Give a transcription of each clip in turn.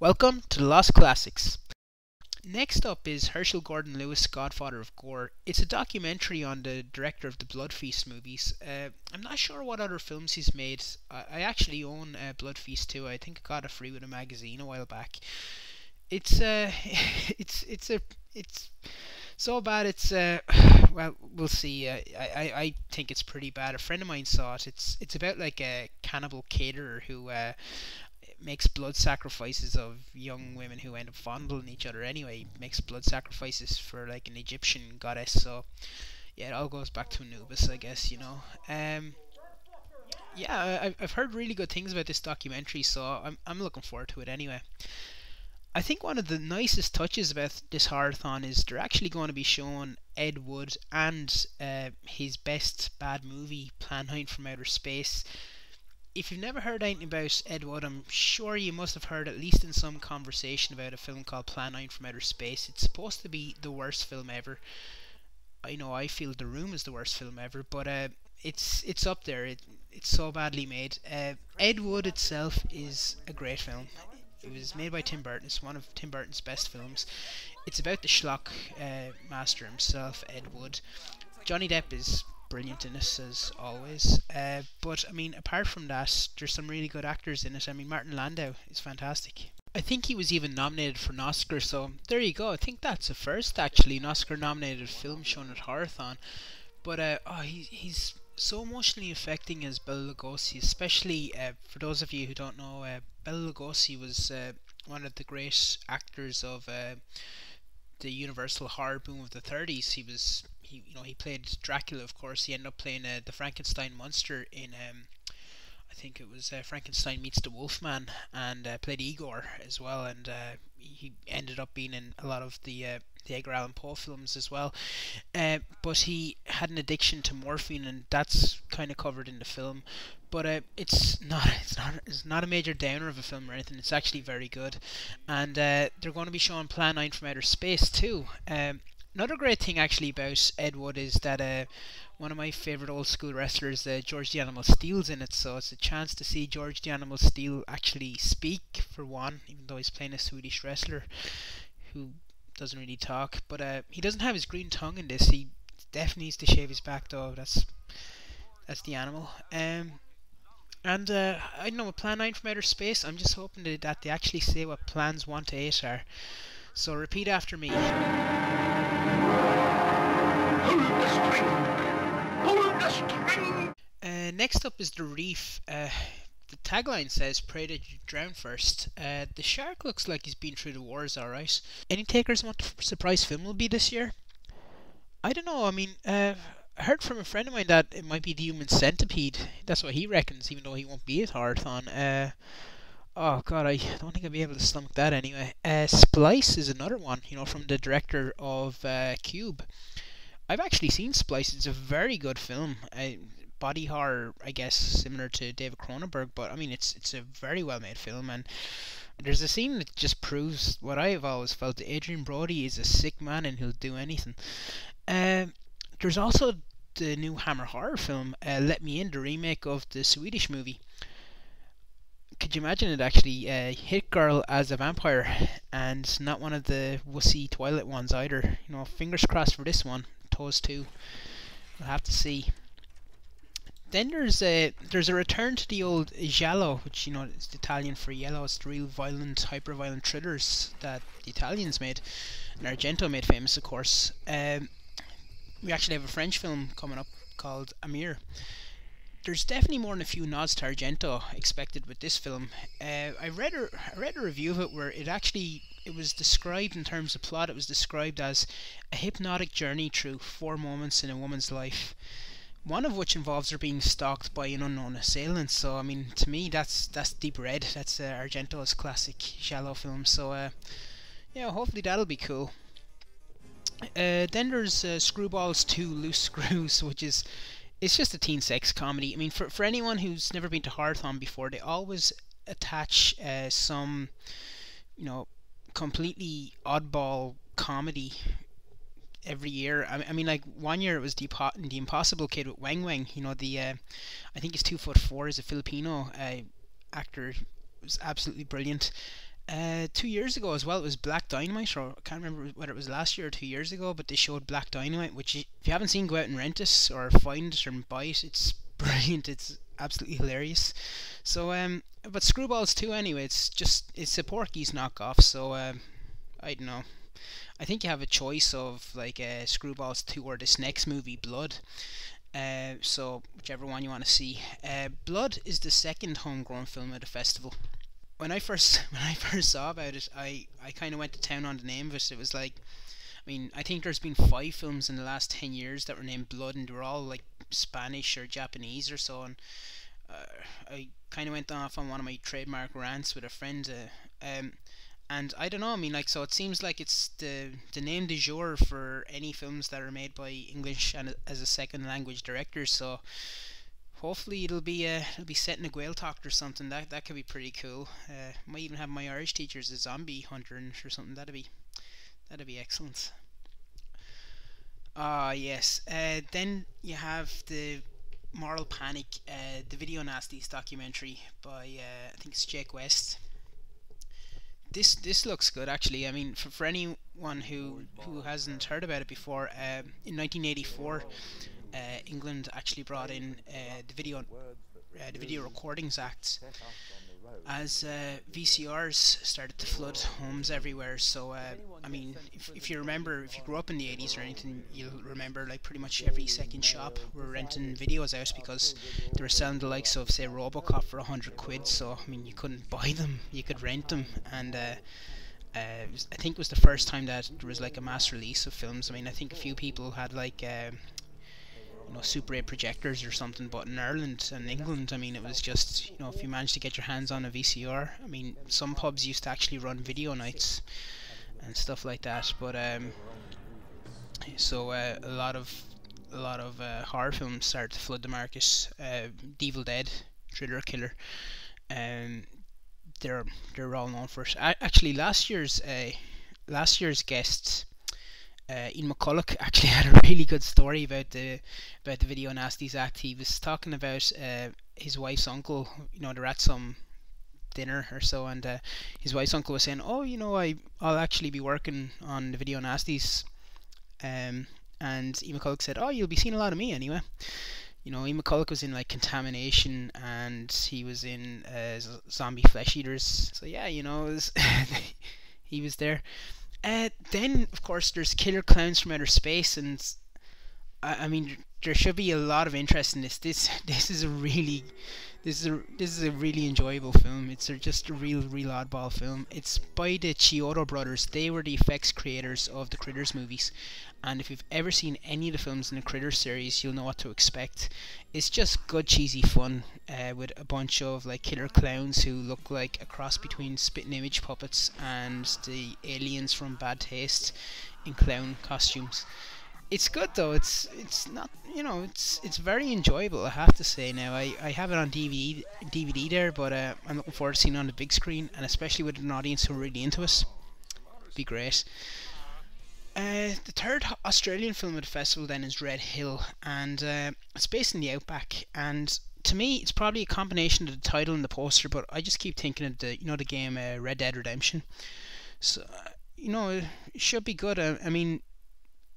Welcome to the Lost Classics. Next up is Herschel Gordon Lewis' Godfather of Gore. It's a documentary on the director of the Blood Feast movies. I'm not sure what other films he's made. I actually own Blood Feast too. I think I got it free with a magazine a while back. It's it's so bad. It's well, we'll see. I think it's pretty bad. A friend of mine saw it. It's about like a cannibal caterer who makes blood sacrifices of young women who end up fondling each other anyway. Makes blood sacrifices for like an Egyptian goddess. So yeah, it all goes back to Anubis, I guess. Yeah, I've heard really good things about this documentary, so I'm looking forward to it anyway. I think one of the nicest touches about this Horrorthon is they're actually going to be showing Ed Wood and his best bad movie, Plan 9 from Outer Space. If you've never heard anything about Ed Wood, I'm sure you must have heard at least in some conversation about a film called Plan 9 from Outer Space. It's supposed to be the worst film ever. I know I feel The Room is the worst film ever, but it's up there. It's so badly made. Ed Wood itself is a great film. It was made by Tim Burton. It's one of Tim Burton's best films. It's about the schlock master himself, Ed Wood. Johnny Depp is brilliant in this as always. But I mean, apart from that, there's some really good actors in it. I mean, Martin Landau is fantastic. I think he was even nominated for an Oscar, so there you go. I think that's a first, actually, an Oscar-nominated film shown at Horrorthon. But he's so emotionally affecting as Bela Lugosi, especially for those of you who don't know. Bela Lugosi was one of the great actors of the Universal horror boom of the 30s. He played Dracula, of course. He ended up playing the Frankenstein monster in I think it was Frankenstein Meets the Wolfman, and played Igor as well. And he ended up being in a lot of the Edgar Allan Poe films as well. But he had an addiction to morphine, and that's kind of covered in the film. But it's not a major downer of a film or anything. It's actually very good, and they're going to be showing Plan 9 from Outer Space too. Another great thing actually about Ed Wood is that one of my favourite old school wrestlers, George the Animal Steele's in it, so it's a chance to see George the Animal Steele actually speak for one, even though he's playing a Swedish wrestler who doesn't really talk. But he doesn't have his green tongue in this. He definitely needs to shave his back though. That's the animal. And I don't know, with Plan 9 from Outer Space, I'm just hoping that they actually say what Plans 1 to 8 are. So repeat after me. Next up is The Reef. The tagline says, "Pray that you drown first." The shark looks like he's been through the wars, alright. Any takers on what the surprise film will be this year? I don't know. I mean, I heard from a friend of mine that it might be The Human Centipede. That's what he reckons, even though he won't be at Horrorthon. Oh god, I don't think I'll be able to stomach that anyway. Splice is another one, from the director of Cube. I've actually seen Splice. It's a very good film. Body horror, I guess, similar to David Cronenberg, but I mean, it's a very well made film, and there's a scene that just proves what I've always felt: that Adrian Brody is a sick man and he'll do anything. There's also the new Hammer horror film, Let Me In, the remake of the Swedish movie. Could you imagine it actually? Hit Girl as a vampire, and not one of the wussy Twilight ones either. Fingers crossed for this one. Toes too. We'll have to see. Then there's a return to the old giallo, which is the Italian for yellow. It's the real violent, hyper-violent thrillers that the Italians made, and Argento made famous, of course. We actually have a French film coming up called Amir. There's definitely more than a few nods to Argento expected with this film. I read a review of it where it was described in terms of plot. It was described as a hypnotic journey through 4 moments in a woman's life, one of which involves her being stalked by an unknown assailant. So I mean, to me, that's deep red. That's Argento's classic giallo film. So yeah, hopefully that'll be cool. Then there's Screwballs 2 Loose Screws, which is, it's just a teen sex comedy. I mean, for anyone who's never been to Horrorthon before, they always attach some, completely oddball comedy every year. I mean, like one year it was the Impossible Kid with Wang Wang. I think he's 2'4", is a Filipino actor. It was absolutely brilliant. 2 years ago as well, it was Black Dynamite, or I can't remember whether it was last year or 2 years ago, but they showed Black Dynamite, which if you haven't seen, go out and rent it or find it or buy it. It's brilliant. It's absolutely hilarious. So but Screwballs 2 anyway. It's a Porky's knockoff. So I don't know. I think you have a choice of like Screwballs 2 or this next movie, Blood. So whichever one you want to see. Blood is the second homegrown film at the festival. When I first saw about it, I kind of went to town on the name of it. It was like, I mean, I think there's been 5 films in the last 10 years that were named Blood, and they were all like Spanish or Japanese or so. And I kind of went off on one of my trademark rants with a friend. And I don't know. I mean, like, so it seems like it's the name du jour for any films that are made by English and as a second language directors. So hopefully it'll be set in a Gaeltacht or something. That could be pretty cool. Might even have my Irish teacher as a zombie hunter in it or something. That'd be excellent. Ah yes. Then you have the Moral Panic, the Video Nasties documentary by I think it's Jake West. This looks good actually. I mean, for anyone who hasn't heard about it before, in 1984, England actually brought in the Video Recordings Act as VCRs started to flood homes everywhere. So I mean, if you remember, if you grew up in the 80s or anything, you'll remember like pretty much every second shop were renting videos out because they were selling the likes of say RoboCop for 100 quid. So I mean, you couldn't buy them, you could rent them, and I think it was the first time that there was like a mass release of films. I mean, I think a few people had like Super 8 projectors or something, but in Ireland and England, I mean, it was just, if you managed to get your hands on a VCR, I mean, some pubs used to actually run video nights and stuff like that. But so a lot of horror films started to flood the market. Evil Dead, Thriller Killer, um, they're they're all known for it. Actually, last year's guest, Ian McCulloch, actually had a really good story about the Video Nasties Act. He was talking about his wife's uncle. They're at some dinner or so, and his wife's uncle was saying, "Oh, I'll actually be working on the Video Nasties." And Ian McCulloch said, "Oh, you'll be seeing a lot of me anyway." Ian McCulloch was in like Contamination, and he was in Zombie Flesh Eaters. So yeah, it was he was there. Then, of course, there's Killer Clowns from Outer Space, and I mean, there should be a lot of interest in this. This is a really, this is a really enjoyable film. It's just a real oddball film. It's by the Chiodo brothers. They were the effects creators of the Critters movies, and if you've ever seen any of the films in the Critters series, you'll know what to expect. It's just good cheesy fun, with a bunch of like killer clowns who look like a cross between spitting image puppets and the aliens from Bad Taste in clown costumes. It's good though. It's not, it's very enjoyable, I have to say. Now I have it on DVD there, but I'm looking forward to seeing it on the big screen, and especially with an audience who are really into it. Be great. The third Australian film at the festival then is Red Hill, and it's based in the outback. And to me, it's probably a combination of the title and the poster, but I just keep thinking of the game Red Dead Redemption. So it should be good. I mean,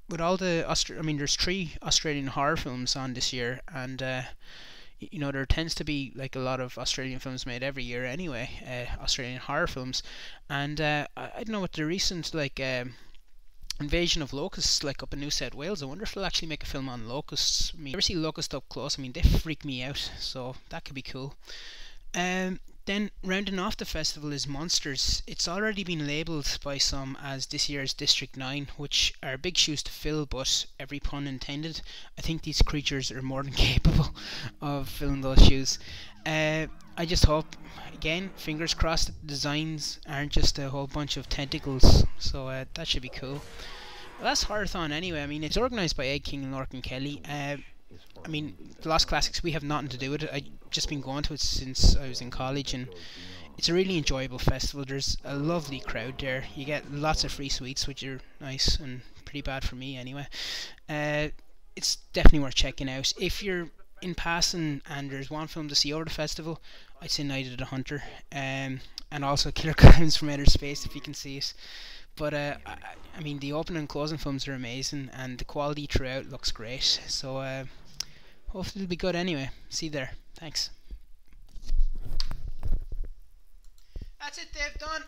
with all the I mean, there's 3 Australian horror films on this year, and there tends to be like a lot of Australian films made every year anyway, Australian horror films. And I don't know, with the recent like invasion of locusts like up in New South Wales, I wonder if they'll actually make a film on locusts. I mean, ever see locusts up close? I mean, they freak me out, so that could be cool. Then rounding off the festival is Monsters. It's already been labelled by some as this year's District 9, which are big shoes to fill, but every pun intended. I think these creatures are more than capable of filling those shoes. I just hope, again, fingers crossed, that the designs aren't just a whole bunch of tentacles, so that should be cool. Well, that's Horrorthon anyway. I mean, it's organised by Ed King and Lorcan Kelly. I mean, the Lost Classics, we have nothing to do with it. I've just been going to it since I was in college, and it's a really enjoyable festival. There's a lovely crowd there. You get lots of free sweets, which are nice and pretty bad for me anyway. It's definitely worth checking out. If you're in passing, and there's one film to see over the festival, I'd say Night of the Hunter, and also Killer Clowns from Outer Space if you can see it. But I mean, the opening and closing films are amazing, and the quality throughout looks great. So hopefully it'll be good anyway. See you there. Thanks. That's it, Dave. Done.